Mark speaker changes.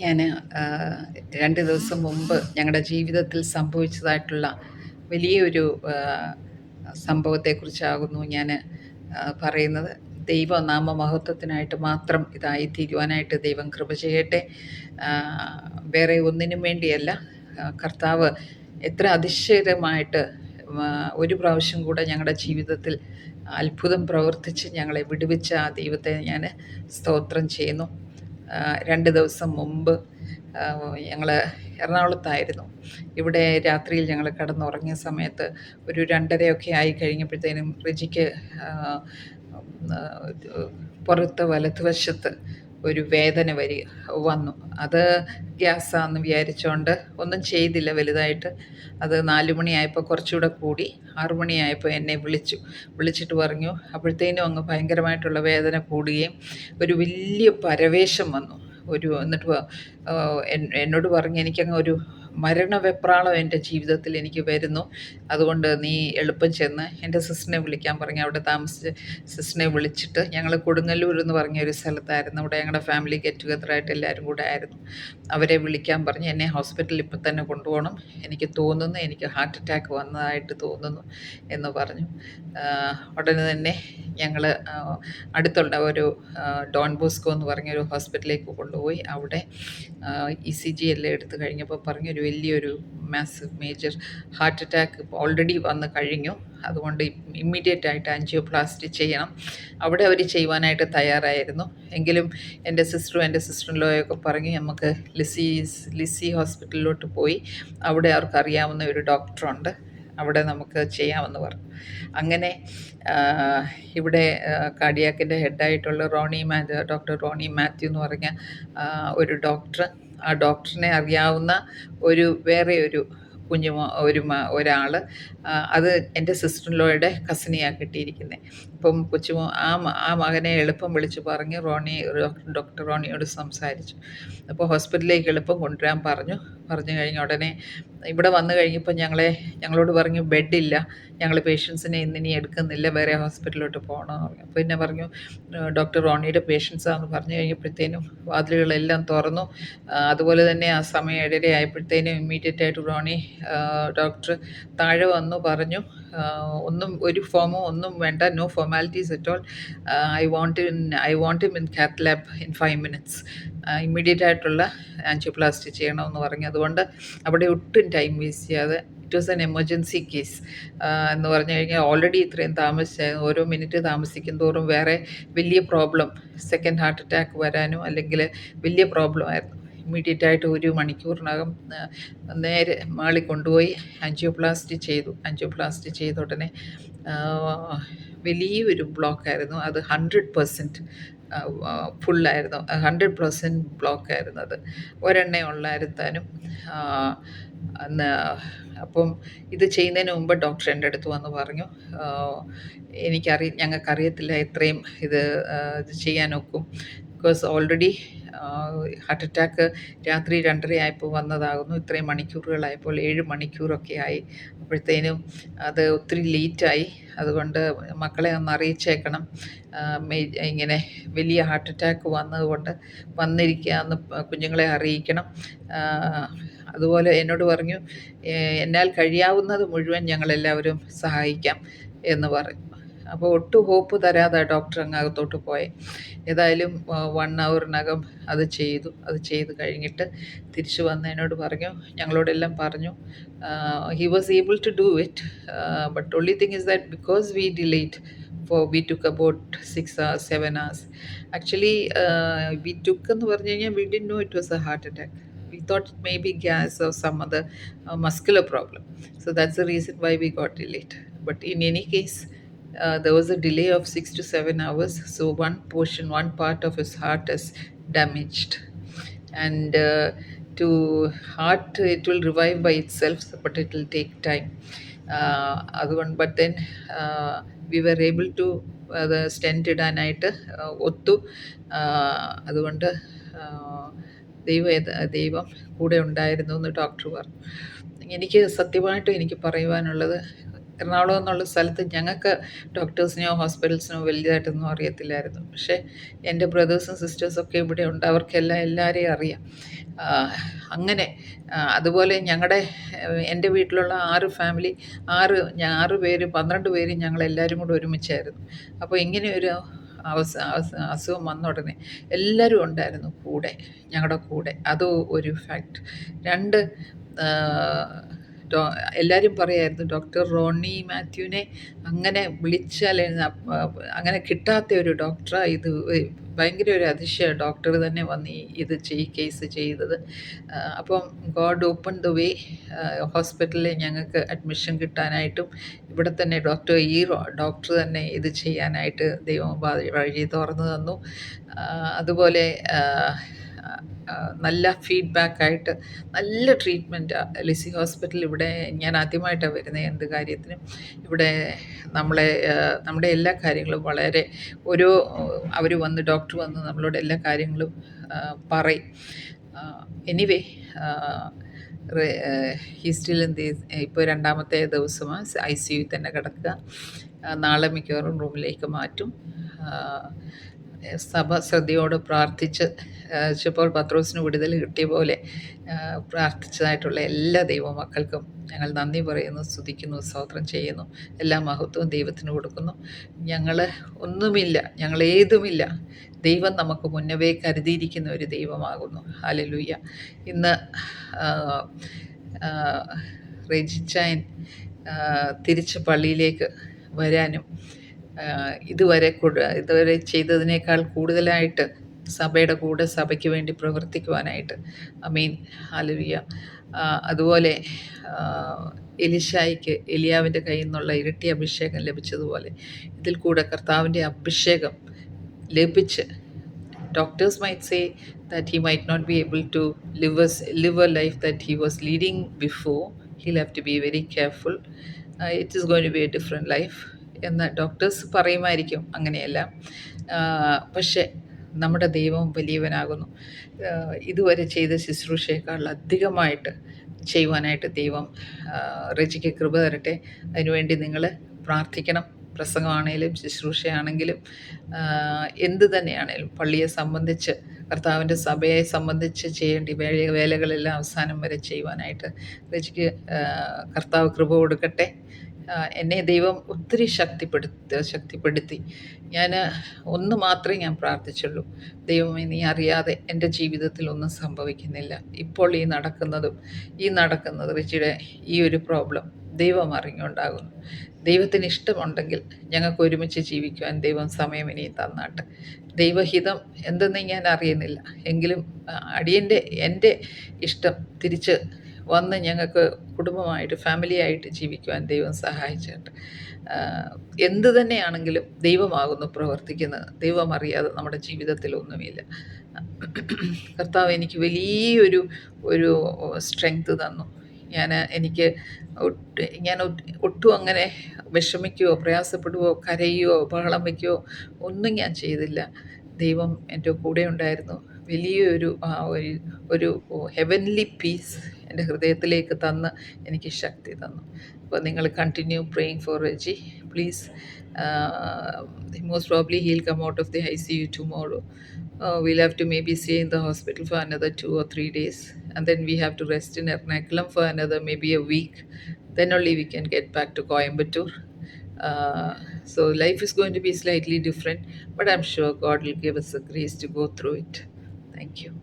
Speaker 1: ഞാൻ 2 ദിവസം മുമ്പ് ഞങ്ങളുടെ ജീവിതത്തിൽ സംഭവിച്ചതായിട്ടുള്ള വലിയൊരു സംഭവത്തെക്കുറിച്ചാകുന്നു ഞാൻ പറയുന്നത്. ദൈവനാമമഹത്വത്തിനായിട്ട് മാത്രം ഇതായിത്തീരുവാനായിട്ട് ദൈവം കൃപ ചെയ്യട്ടെ. വേറെ ഒന്നിനും വേണ്ടിയല്ല. കർത്താവ് എത്ര അതിശയകരമായിട്ട് ഒരു പ്രാവശ്യം കൂടെ ഞങ്ങളുടെ ജീവിതത്തിൽ അത്ഭുതം പ്രവർത്തിച്ച് ഞങ്ങളെ വിടുവിച്ച ആ ദൈവത്തെ ഞാൻ സ്തോത്രം ചെയ്യുന്നു. 2 ദിവസം മുമ്പ് ഞങ്ങൾ എറണാകുളത്തായിരുന്നു. ഇവിടെ രാത്രിയിൽ ഞങ്ങൾ കിടന്നുറങ്ങിയ സമയത്ത് ഒരു 2:30 ആയി കഴിഞ്ഞപ്പോഴത്തേനും റിജിക്ക് പുറത്ത് വലതുവശത്ത് ഒരു വേദന വന്നു. അത് ഗ്യാസാന്ന് വിചാരിച്ചുകൊണ്ട് ഒന്നും ചെയ്തില്ല വലുതായിട്ട്. അത് 4 മണിയായപ്പോൾ കുറച്ചുകൂടെ കൂടി. 6 മണിയായപ്പോൾ എന്നെ വിളിച്ചിട്ട് പറഞ്ഞു. അപ്പോഴത്തേനും അങ്ങ് ഭയങ്കരമായിട്ടുള്ള വേദന കൂടുകയും ഒരു വലിയ പരവേശം വന്നു. എന്നിട്ട് എന്നോട് പറഞ്ഞു, എനിക്കങ്ങ് ഒരു മരണവെപ്രാളം എൻ്റെ ജീവിതത്തിൽ എനിക്ക് വരുന്നു. അതുകൊണ്ട് നീ എളുപ്പം ചെന്ന് എൻ്റെ സിസ്റ്ററിനെ വിളിക്കാൻ പറഞ്ഞു. അവിടെ താമസിച്ച് സിസ്റ്ററിനെ വിളിച്ചിട്ട്, ഞങ്ങൾ കൊടുങ്ങല്ലൂർ എന്ന് പറഞ്ഞൊരു സ്ഥലത്തായിരുന്നു. അവിടെ ഞങ്ങളുടെ ഫാമിലി ഗെറ്റ് ടുഗദറായിട്ട് എല്ലാവരും കൂടെ ആയിരുന്നു. അവരെ വിളിക്കാൻ പറഞ്ഞ് എന്നെ ഹോസ്പിറ്റലിൽ ഇപ്പം തന്നെ കൊണ്ടുപോകണം, എനിക്ക് തോന്നുന്നു എനിക്ക് ഹാർട്ട് അറ്റാക്ക് വന്നതായിട്ട് തോന്നുന്നു എന്ന് പറഞ്ഞു. ഉടനെ തന്നെ ഞങ്ങൾ അടുത്തുള്ള ഒരു ഡോൺ ബോസ്കോ എന്ന് പറഞ്ഞൊരു ഹോസ്പിറ്റലിലേക്ക് കൊണ്ടുപോയി. അവിടെ ECG എല്ലാം എടുത്ത് കഴിഞ്ഞപ്പോൾ പറഞ്ഞൊരു വലിയൊരു മേജർ ഹാർട്ട് അറ്റാക്ക് ഓൾറെഡി വന്ന് കഴിഞ്ഞു. അതുകൊണ്ട് ഇമ്മീഡിയറ്റ് ആയിട്ട് ആൻജിയോപ്ലാസ്റ്റി ചെയ്യണം. അവിടെ അവർ ചെയ്യുവാനായിട്ട് തയ്യാറായിരുന്നു. എങ്കിലും എൻ്റെ സിസ്റ്ററും എൻ്റെ സിസ്റ്ററിൻലോയൊക്കെ പറഞ്ഞ് നമുക്ക് ലിസി ഹോസ്പിറ്റലിലോട്ട് പോയി അവിടെ അവർക്കറിയാവുന്ന ഒരു ഡോക്ടറുണ്ട്, അവിടെ നമുക്ക് ചെയ്യാമെന്ന് പറഞ്ഞു. അങ്ങനെ ഇവിടെ കാർഡിയാക്കിൻ്റെ ഹെഡായിട്ടുള്ള ഡോക്ടർ റോണി മാത്യു എന്ന് പറഞ്ഞ ഒരു ഡോക്ടർ, ആ ഡോക്ടറിനെ അറിയാവുന്ന വേറെ ഒരു ഒരാൾ, അത് എൻ്റെ സിസ്റ്ററിൻലോയുടെ കസിനെയാണ് കിട്ടിയിരിക്കുന്നത്. അപ്പം ആ മകനെ എളുപ്പം വിളിച്ച് പറഞ്ഞ് ഡോക്ടർ റോണിയോട് സംസാരിച്ചു. അപ്പോൾ ഹോസ്പിറ്റലിലേക്ക് എളുപ്പം കൊണ്ടുവരാൻ പറഞ്ഞു കഴിഞ്ഞ ഉടനെ ഇവിടെ വന്നു കഴിഞ്ഞപ്പോൾ ഞങ്ങളോട് പറഞ്ഞു ബെഡില്ല, ഞങ്ങൾ പേഷ്യൻസിനെ ഇന്നിനി എടുക്കുന്നില്ല, വേറെ ഹോസ്പിറ്റലിലോട്ട് പോകണമെന്ന് പറഞ്ഞു. അപ്പോൾ പിന്നെ പറഞ്ഞു ഡോക്ടർ റോണിയുടെ പേഷ്യൻസാണെന്ന് പറഞ്ഞു കഴിഞ്ഞപ്പോഴത്തേനും വാതിലുകളെല്ലാം തുറന്നു. അതുപോലെ തന്നെ ആ സമയം 7:30 ആയപ്പോഴത്തേനും ഇമ്മീഡിയറ്റ് ആയിട്ട് റോണി ഡോക്ടർ താഴെ വന്നു പറഞ്ഞു, ഒരു ഫോമോ ഒന്നും വേണ്ട, no formalities at all, I want him in cath lab in 5 minutes, immediate ആയിട്ടുള്ള ആൻജിയോപ്ലാസ്റ്റി ചെയ്യണമെന്ന് പറഞ്ഞു. അതുകൊണ്ട് അവിടെ ഒട്ടും ടൈം വേസ്റ്റ് ചെയ്യാതെ, it was an emergency case എന്ന് പറഞ്ഞു കഴിഞ്ഞാൽ ഓൾറെഡി ഇത്രയും താമസിച്ചായിരുന്നു. ഓരോ മിനിറ്റ് താമസിക്കും തോറും വേറെ വലിയ പ്രോബ്ലം, സെക്കൻഡ് ഹാർട്ട് അറ്റാക്ക് വരാനോ അല്ലെങ്കിൽ വലിയ പ്രോബ്ലം ആയിരുന്നു. ഇമ്മീഡിയറ്റ് ആയിട്ട് 1 മണിക്കൂറിനകം നേരെ മാളി കൊണ്ടുപോയി ആൻജിയോപ്ലാസ്റ്റി ചെയ്ത ഉടനെ വലിയൊരു ബ്ലോക്കായിരുന്നു. അത് 100% ഫുള്ളായിരുന്നു, 100% ബ്ലോക്കായിരുന്നു. അത് ഒരെണ്ണേ ഉള്ളായിരുന്നാലും. അപ്പം ഇത് ചെയ്യുന്നതിന് മുമ്പ് ഡോക്ടർ എൻ്റെ അടുത്ത് വന്ന് പറഞ്ഞു, ഞങ്ങൾക്കറിയത്തില്ല ഇത്രയും ഇത് ചെയ്യാനൊക്കും. ബിക്കോസ് ഓൾറെഡി ഹാർട്ട് അറ്റാക്ക് രാത്രി 2:30 ആയപ്പോൾ വന്നതാകുന്നു. ഇത്രയും മണിക്കൂറുകളായപ്പോൾ 7 മണിക്കൂറൊക്കെ ആയി. അപ്പോഴത്തേനും അത് ഒത്തിരി ലേറ്റായി. അതുകൊണ്ട് മക്കളെ ഒന്ന് അറിയിച്ചേക്കണം, ഇങ്ങനെ വലിയ ഹാർട്ട് അറ്റാക്ക് വന്നതുകൊണ്ട് വന്നിരിക്കുകയെന്ന് കുഞ്ഞുങ്ങളെ അറിയിക്കണം. അതുപോലെ എന്നോട് പറഞ്ഞു, എന്നാൽ കഴിയാവുന്നത് മുഴുവൻ ഞങ്ങളെല്ലാവരും സഹായിക്കാം എന്ന് പറഞ്ഞു. അപ്പോൾ ഒട്ടും ഹോപ്പ് തരാതെ ഡോക്ടർ അങ്ങ് അകത്തോട്ട് പോയെ. ഏതായാലും 1 hourനകം അത് ചെയ്ത് കഴിഞ്ഞിട്ട് തിരിച്ചു വന്ന് എന്നോട് പറഞ്ഞു, ഞങ്ങളോടെല്ലാം പറഞ്ഞു, he was able to do it, but only thing is that because we delayed we took about 6 hours, 7 hours. Actually, we took എന്ന് പറഞ്ഞു കഴിഞ്ഞാൽ we didn't know it was a heart attack. We thought it may be gas or some other muscular problem. So that's the reason why we got delayed. But in any case, there was a delay of 6 to 7 hours. So one part of his heart is damaged. And to heart, it will revive by itself, but it will take time. But then we were able to അത് stent ഇടാനായിട്ട് ഒത്തു. അതുകൊണ്ട് ദൈവം കൂടെ ഉണ്ടായിരുന്നു എന്ന് doctor പറഞ്ഞു. എനിക്ക് സത്യമായിട്ടും എനിക്ക് പറയുവാനുള്ളത്, എറണാകുളം എന്നുള്ള സ്ഥലത്ത് ഞങ്ങൾക്ക് ഡോക്ടേഴ്സിനെയോ ഹോസ്പിറ്റൽസിനോ വലുതായിട്ടൊന്നും അറിയത്തില്ലായിരുന്നു. പക്ഷേ എൻ്റെ ബ്രദേഴ്സും സിസ്റ്റേഴ്സൊക്കെ ഇവിടെ ഉണ്ട്. അവർക്കെല്ലാം എല്ലാവരെയും അറിയാം. അങ്ങനെ അതുപോലെ എൻ്റെ വീട്ടിലുള്ള 6 ഫാമിലി 6 പേര് 12 പേര് ഞങ്ങളെല്ലാവരും കൂടെ ഒരുമിച്ചായിരുന്നു. അപ്പോൾ ഇങ്ങനെയൊരു അസുഖം വന്ന ഉടനെ എല്ലാവരും ഉണ്ടായിരുന്നു കൂടെ, ഞങ്ങളുടെ കൂടെ. അത് ഒരു ഫാക്ട്. 2 ഡോ എല്ലാവരും പറയുമായിരുന്നു ഡോക്ടർ റോണി മാത്യുവിനെ അങ്ങനെ വിളിച്ചാൽ അങ്ങനെ കിട്ടാത്ത ഒരു ഡോക്ടറാണ് ഇത്. ഭയങ്കര ഒരു അതിശയമാണ് ഡോക്ടർ തന്നെ വന്ന് ഇത് കേസ് ചെയ്തത്. അപ്പം ഗോഡ് ഓപ്പൺ ദ വേ. ഹോസ്പിറ്റലിൽ ഞങ്ങൾക്ക് അഡ്മിഷൻ കിട്ടാനായിട്ടും ഇവിടെ തന്നെ ഡോക്ടർ തന്നെ ഇത് ചെയ്യാനായിട്ട് ദൈവം വഴി തുറന്നു തന്നു. അതുപോലെ നല്ല ഫീഡ്ബാക്കായിട്ട് നല്ല ട്രീറ്റ്മെൻറ്റാണ് ലിസി ഹോസ്പിറ്റൽ. ഇവിടെ ഞാൻ ആദ്യമായിട്ടാണ് വരുന്നത് എന്ത് കാര്യത്തിനും. ഇവിടെ നമ്മുടെ എല്ലാ കാര്യങ്ങളും വളരെ ഡോക്ടർ വന്ന് നമ്മളോട് എല്ലാ കാര്യങ്ങളും പറയും. എനിവേ ഹി സ്റ്റിൽ ഇപ്പോൾ 2ാമത്തെ ദിവസമാണ് ICU തന്നെ കിടക്കുക. നാളെ മിക്കവാറും റൂമിലേക്ക് മാറ്റും. സഭ ശ്രദ്ധയോടെ പ്രാർത്ഥിച്ചപ്പോൾ പത്രോസിന് വിടുതൽ കിട്ടിയ പോലെ പ്രാർത്ഥിച്ചതായിട്ടുള്ള എല്ലാ ദൈവമക്കൾക്കും ഞങ്ങൾ നന്ദി പറയുന്നു, സ്തുതിക്കുന്നു, സ്തോത്രം ചെയ്യുന്നു. എല്ലാ മഹത്വവും ദൈവത്തിന് കൊടുക്കുന്നു. ഞങ്ങളേതുമില്ല. ദൈവം നമുക്ക് മുന്നവേ കരുതിയിരിക്കുന്ന ഒരു ദൈവമാകുന്നു. ഹല്ലേലൂയ. ഇന്ന് റെജിച്ചായൻ തിരിച്ച് പള്ളിയിലേക്ക് വരാനും ഇതുവരെ ചെയ്തതിനേക്കാൾ കൂടുതലായിട്ട് സഭയുടെ കൂടെ സഭയ്ക്ക് വേണ്ടി പ്രവർത്തിക്കുവാനായിട്ട് ആമേൻ. ഹല്ലേലൂയ. അതുപോലെ എലീശായ്ക്ക് എലിയാവിൻ്റെ കയ്യിൽ നിന്നുള്ള ഇരട്ടി അഭിഷേകം ലഭിച്ചതുപോലെ ഇതിൽ കൂടെ കർത്താവിൻ്റെ അഭിഷേകം ലഭിച്ച് doctors might say that he might not be able to live a life that he was leading before. He'll have to be very careful. It is going to be a different life എന്ന് doctors പറയുമായിരിക്കും. അങ്ങനെയല്ല. പക്ഷേ നമ്മുടെ ദൈവം വലിയവനാകുന്നു. ഇതുവരെ ചെയ്ത ശുശ്രൂഷയേക്കാൾ അധികമായിട്ട് ചെയ്യുവാനായിട്ട് ദൈവം റെജിക്ക് കൃപ തരട്ടെ. അതിനുവേണ്ടി നിങ്ങൾ പ്രാർത്ഥിക്കണം. പ്രസംഗമാണേലും ശുശ്രൂഷയാണെങ്കിലും എന്ത് തന്നെയാണേലും പള്ളിയെ സംബന്ധിച്ച് കർത്താവിൻ്റെ സഭയെ സംബന്ധിച്ച് ചെയ്യേണ്ട വേലകളെല്ലാം അവസാനം വരെ ചെയ്യുവാനായിട്ട് റെജിക്ക് കർത്താവ് കൃപ കൊടുക്കട്ടെ. എന്നെ ദൈവം ഒത്തിരി ശക്തിപ്പെടുത്തി. ഒന്ന് മാത്രമേ ഞാൻ പ്രാർത്ഥിച്ചുള്ളൂ. ദൈവമേ, നീ അറിയാതെ എൻ്റെ ജീവിതത്തിൽ ഒന്നും സംഭവിക്കുന്നില്ല. ഇപ്പോൾ ഈ നടക്കുന്നത് റിച്ചിയുടെ ഈ ഒരു പ്രോബ്ലം ദൈവം അറിഞ്ഞുകൊണ്ടാകുന്നു. ദൈവത്തിന് ഇഷ്ടമുണ്ടെങ്കിൽ ഞങ്ങൾക്ക് ഒരുമിച്ച് ജീവിക്കുവാൻ ദൈവം സമയം ഇനിയും തന്നാട്ട്. ദൈവഹിതം എന്തെന്ന് ഞാൻ അറിയുന്നില്ല. എങ്കിലും എൻ്റെ ഇഷ്ടം തിരിച്ച് വന്ന് ഞങ്ങൾക്ക് കുടുംബമായിട്ട് ഫാമിലിയായിട്ട് ജീവിക്കുവാൻ ദൈവം സഹായിച്ചിട്ട്. എന്ത് തന്നെയാണെങ്കിലും ദൈവമാകുന്നു പ്രവർത്തിക്കുന്നത്. ദൈവം അറിയാതെ നമ്മുടെ ജീവിതത്തിൽ ഒന്നുമില്ല. കർത്താവ് എനിക്ക് വലിയൊരു സ്ട്രെങ്ത് തന്നു. ഞാൻ ഒട്ടും അങ്ങനെ വിഷമിക്കുകയോ പ്രയാസപ്പെടുകയോ കരയുകയോ ബഹളം വയ്ക്കുകയോ ഒന്നും ഞാൻ ചെയ്തില്ല. ദൈവം എൻ്റെ കൂടെ ഉണ്ടായിരുന്നു. വലിയൊരു ഒരു ഹെവൻലി പീസ് എൻ്റെ ഹൃദയത്തിലേക്ക് തന്ന് എനിക്ക് ശക്തി തന്നു. അപ്പോൾ നിങ്ങൾ continue praying four Reji please. Most probably he'll come out of the ICU tomorrow. We'll have to maybe stay in the hospital for another 2 or 3 days, and then we have to rest in Ernakulam for another maybe a week. Then only we can get back to Coimbatore. So life is going to be slightly different, but I'm sure God will give us the grace to go through it. Thank you.